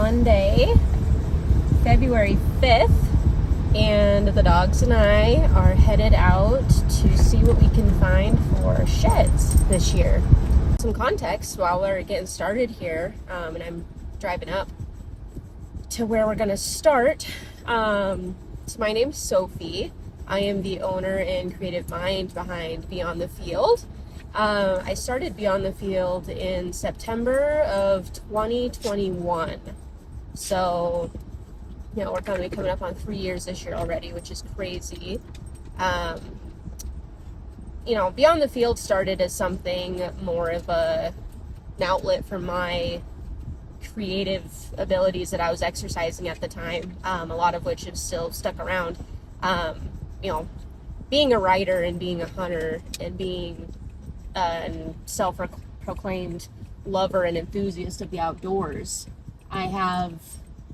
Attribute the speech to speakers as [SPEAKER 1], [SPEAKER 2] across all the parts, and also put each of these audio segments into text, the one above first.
[SPEAKER 1] Monday, February 5th, and the dogs and I are headed out to see what we can find for sheds this year. Some context while we're getting started here, and I'm driving up to where we're going to start. So my name's Sophie. I am the owner and creative mind behind Beyond the Field. I started Beyond the Field in September of 2021. So, we're going to be coming up on 3 years this year already, which is crazy. Beyond the Field started as something more of an outlet for my creative abilities that I was exercising at the time, a lot of which have still stuck around. Being a writer and being a hunter and being a self-proclaimed lover and enthusiast of the outdoors, I have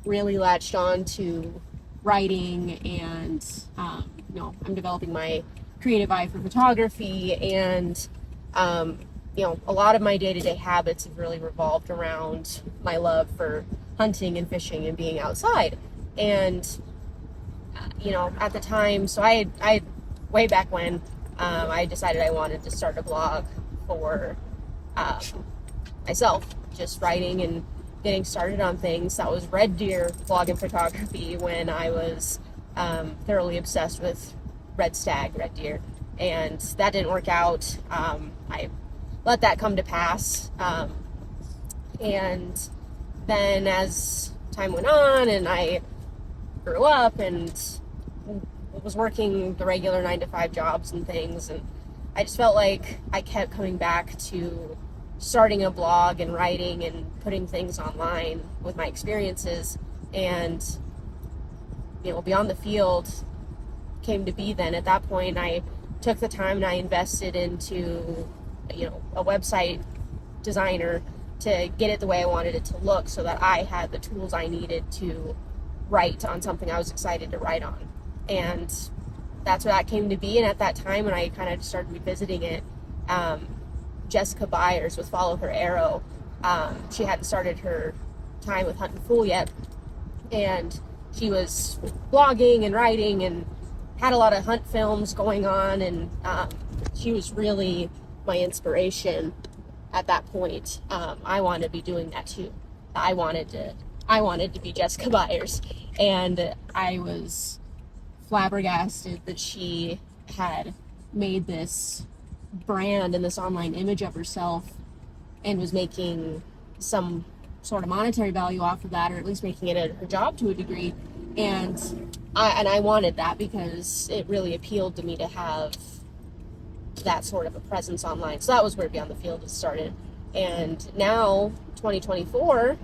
[SPEAKER 1] really latched on to writing, and I'm developing my creative eye for photography, and a lot of my day-to-day habits have really revolved around my love for hunting and fishing and being outside. And at the time, so I way back when, I decided I wanted to start a blog for myself, just writing and getting started on things. That was red deer blog and photography when I was thoroughly obsessed with red deer, and that didn't work out. I let that come to pass, and then as time went on and I grew up and was working the regular 9-to-5 jobs and things, and I just felt like I kept coming back to starting a blog and writing and putting things online with my experiences. And Beyond the Field came to be. Then at that point I took the time and I invested into a website designer to get it the way I wanted it to look, so that I had the tools I needed to write on something I was excited to write on. And that's where that came to be. And at that time, when I kind of started revisiting it, Jessica Byers with Follow Her Arrow, she hadn't started her time with Hunt and Fool yet, and she was blogging and writing and had a lot of hunt films going on, and she was really my inspiration at that point. I wanted to be doing that too. I wanted to be Jessica Byers, and I was flabbergasted that she had made this brand and this online image of herself and was making some sort of monetary value off of that, or at least making it her job to a degree. And I wanted that because it really appealed to me to have that sort of a presence online. So that was where Beyond the Field has started. And now 2024,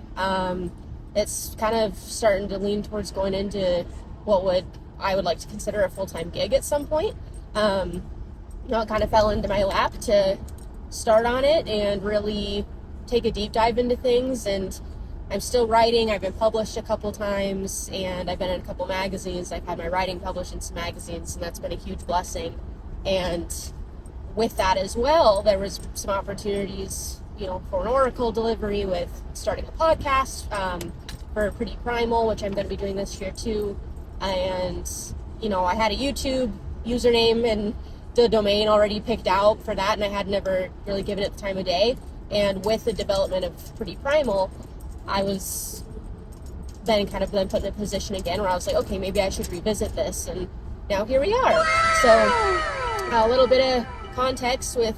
[SPEAKER 1] it's kind of starting to lean towards going into what I would like to consider a full-time gig at some point. It kind of fell into my lap to start on it and really take a deep dive into things. And I'm still writing. I've been published a couple times, and I've been in a couple magazines. I've had my writing published in some magazines, and that's been a huge blessing. And with that as well, there was some opportunities, for an Oracle delivery with starting a podcast for Pretty Primal, which I'm going to be doing this year too. And, I had a YouTube username and the domain already picked out for that, and I had never really given it the time of day. And with the development of Pretty Primal, I was then put in a position again where I was like, okay, maybe I should revisit this. And now here we are. So a little bit of context with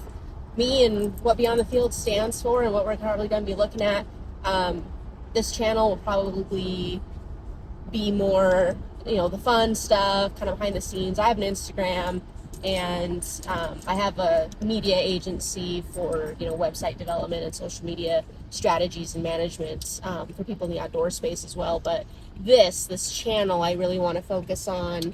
[SPEAKER 1] me and what Beyond the Field stands for and what we're probably going to be looking at. This channel will probably be more, the fun stuff, kind of behind the scenes. I have an Instagram, and I have a media agency for, website development and social media strategies and management for people in the outdoor space as well. But this channel, I really want to focus on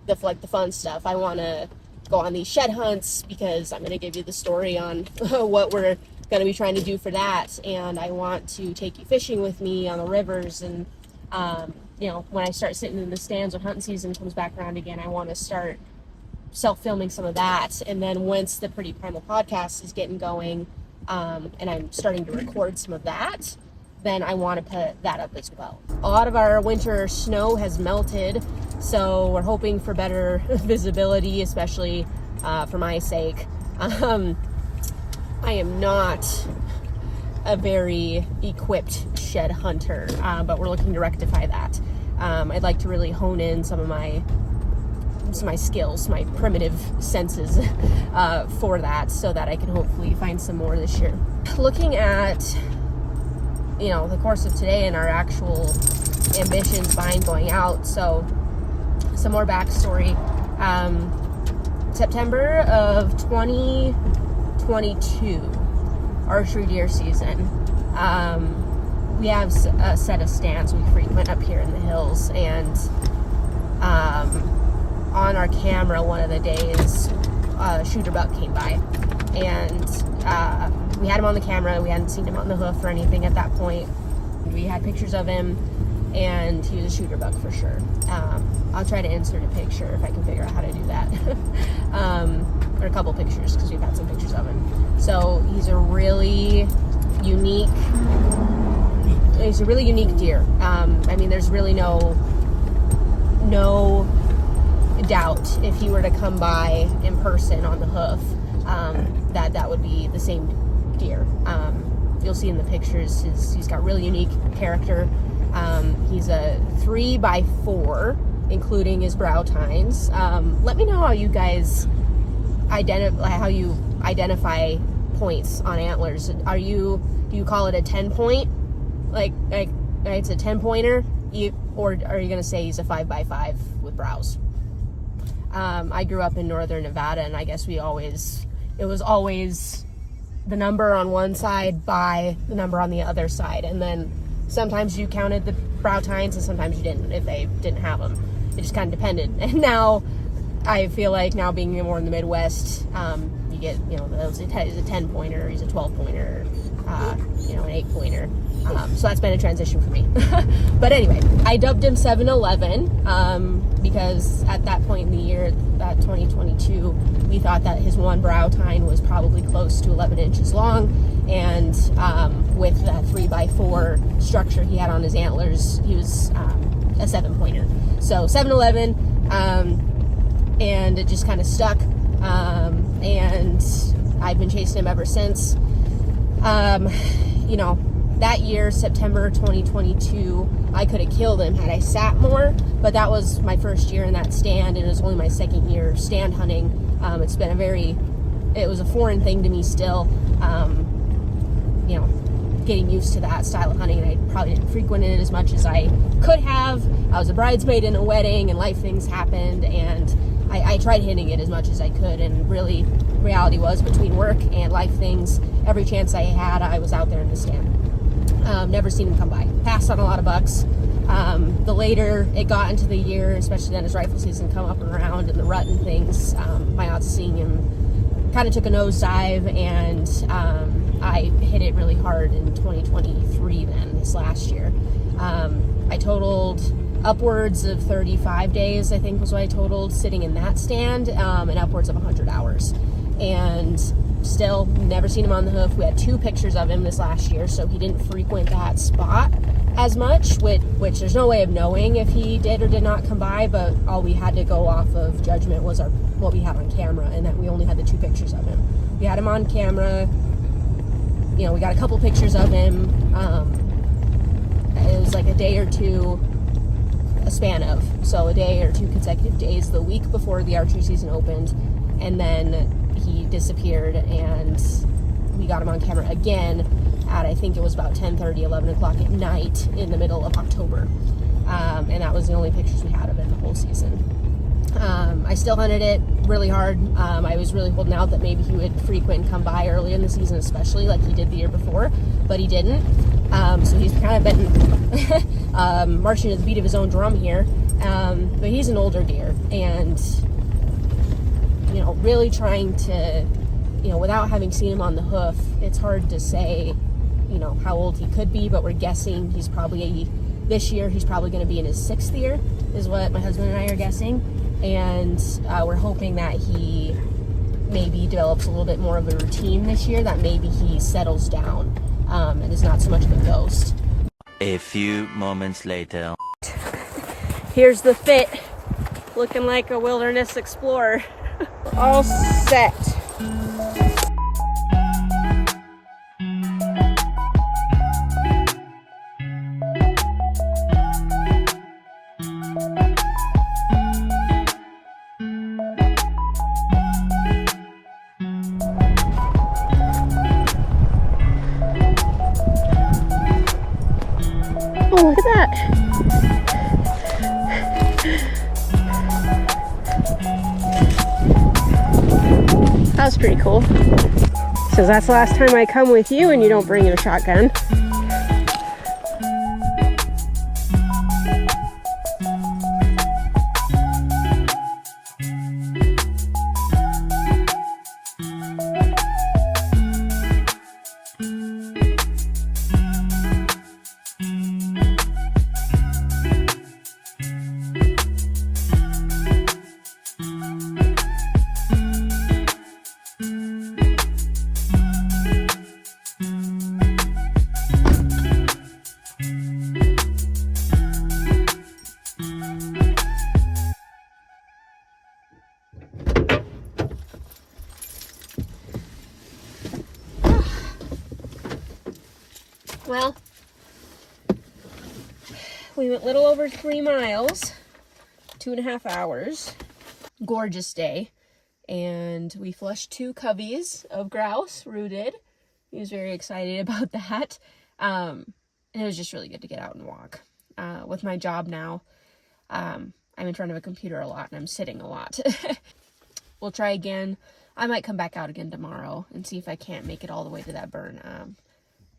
[SPEAKER 1] the fun stuff. I want to go on these shed hunts because I'm going to give you the story on what we're going to be trying to do for that. And I want to take you fishing with me on the rivers. And, when I start sitting in the stands when hunting season comes back around again, I want to start self-filming some of that. And then once the Pretty Primal podcast is getting going, and I'm starting to record some of that, then I want to put that up as well. A lot of our winter snow has melted, so we're hoping for better visibility, especially for my sake. I am not a very equipped shed hunter, but we're looking to rectify that. I'd like to really hone in some of my skills, my primitive senses for that, so that I can hopefully find some more this year. Looking at, the course of today and our actual ambitions behind going out, so some more backstory. September of 2022, archery deer season. We have a set of stands we frequent up here in the hills, and on our camera one of the days, a shooter buck came by, and we had him on the camera. We hadn't seen him on the hoof or anything at that point. We had pictures of him, and he was a shooter buck for sure. I'll try to insert a picture if I can figure out how to do that. Or a couple pictures, because we've had some pictures of him. So he's a really unique deer. There's really no doubt if he were to come by in person on the hoof, that would be the same deer. You'll see in the pictures, he's got really unique character. He's a 3x4, including his brow tines. Let me know how you guys identify points on antlers. Do you call it a 10 point? Like it's a 10 pointer? Or are you gonna say he's a 5x5 with brows? I grew up in northern Nevada, and I guess it was always the number on one side by the number on the other side, and then sometimes you counted the brow tines and sometimes you didn't if they didn't have them. It just kind of depended. And now I feel like now being more in the Midwest, you get, he's a 10 pointer, he's a 12 pointer, an 8 pointer. So that's been a transition for me. But anyway, I dubbed him 7-Eleven, because at that point in the year, that 2022, we thought that his one brow tine was probably close to 11 inches long, and with that 3x4 structure he had on his antlers, he was a 7 pointer. So 7-Eleven, and it just kind of stuck, and I've been chasing him ever since. That year, September 2022, I could have killed him had I sat more, but that was my first year in that stand, and it was only my second year stand hunting. It's been it was a foreign thing to me still, getting used to that style of hunting, and I probably didn't frequent it as much as I could have. I was a bridesmaid in a wedding, and life things happened, and I tried hitting it as much as I could, and really, reality was, between work and life things, every chance I had, I was out there in the stand. Never seen him come by. Passed on a lot of bucks. The later it got into the year, especially then as rifle season come up and around and the rut and things, my odds of seeing him kind of took a nosedive, and I hit it really hard in 2023 then, this last year. I totaled upwards of 35 days, I think was what I totaled, sitting in that stand, and upwards of 100 hours. And still never seen him on the hoof. We had 2 pictures of him this last year, so he didn't frequent that spot as much, which there's no way of knowing if he did or did not come by, but all we had to go off of judgment was what we had on camera, and that we only had the 2 pictures of him. We had him on camera, we got a couple pictures of him. It was like a day or two, a span of, so a day or 2 consecutive days the week before the archery season opened, and then he disappeared, and we got him on camera again at, I think it was about 10:30, 11 o'clock at night in the middle of October, and that was the only pictures we had of it the whole season. I still hunted it really hard. I was really holding out that maybe he would frequent and come by early in the season, especially like he did the year before, but he didn't. So he's kind of been marching to the beat of his own drum here, but he's an older deer, and really trying to, without having seen him on the hoof, it's hard to say, how old he could be, but we're guessing this year he's probably going to be in his 6th year, is what my husband and I are guessing, and we're hoping that he maybe develops a little bit more of a routine this year, that maybe he settles down, and is not so much of a ghost.
[SPEAKER 2] A few moments later.
[SPEAKER 1] Here's the fit, looking like a wilderness explorer. We're all set. Oh, look at that. That was pretty cool. So that's the last time I come with you and you don't bring your shotgun. Well, we went a little over 3 miles, 2.5 hours. Gorgeous day. And we flushed 2 coveys of grouse, rooted. He was very excited about that. And it was just really good to get out and walk. With my job now, I'm in front of a computer a lot and I'm sitting a lot. We'll try again. I might come back out again tomorrow and see if I can't make it all the way to that burn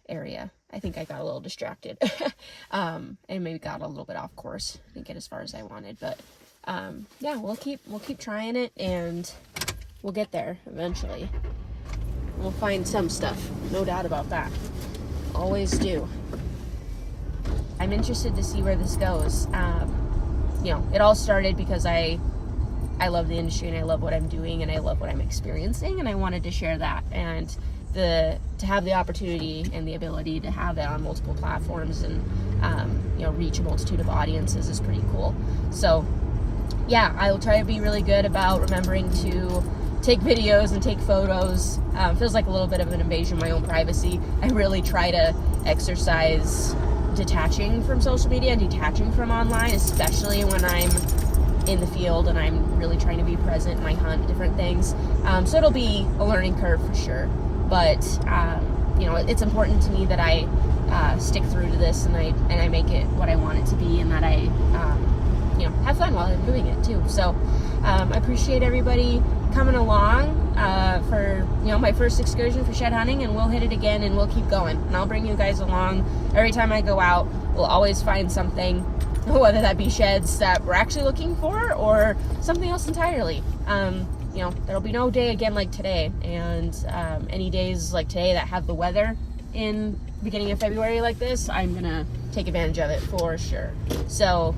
[SPEAKER 1] area. I think I got a little distracted and maybe got a little bit off course. Didn't get as far as I wanted, but yeah, we'll keep trying it and we'll get there eventually. We'll find some stuff, no doubt about that. Always do. I'm interested to see where this goes. You know, it all started because I love the industry and I love what I'm doing and I love what I'm experiencing, and I wanted to share that. And to have the opportunity and the ability to have that on multiple platforms and you know, reach a multitude of audiences is pretty cool. So yeah, I will try to be really good about remembering to take videos and take photos. Feels like a little bit of an invasion of my own privacy. I really try to exercise detaching from social media and detaching from online, especially when I'm in the field and I'm really trying to be present in my hunt, different things. So it'll be a learning curve for sure. But you know, it's important to me that I stick through to this and I make it what I want it to be, and that I you know, have fun while I'm doing it too. So I appreciate everybody coming along for, you know, my first excursion for shed hunting, and we'll hit it again and we'll keep going. And I'll bring you guys along every time I go out. We'll always find something, whether that be sheds that we're actually looking for or something else entirely. You know, there'll be no day again like today, and any days like today that have the weather in the beginning of February like this, I'm gonna take advantage of it for sure. So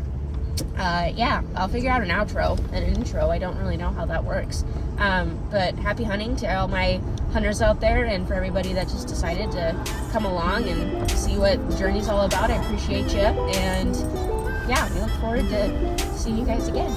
[SPEAKER 1] yeah, I'll figure out an outro and an intro. I don't really know how that works, but happy hunting to all my hunters out there, and for everybody that just decided to come along and see what the journey's all about. I appreciate you, and yeah, we look forward to seeing you guys again.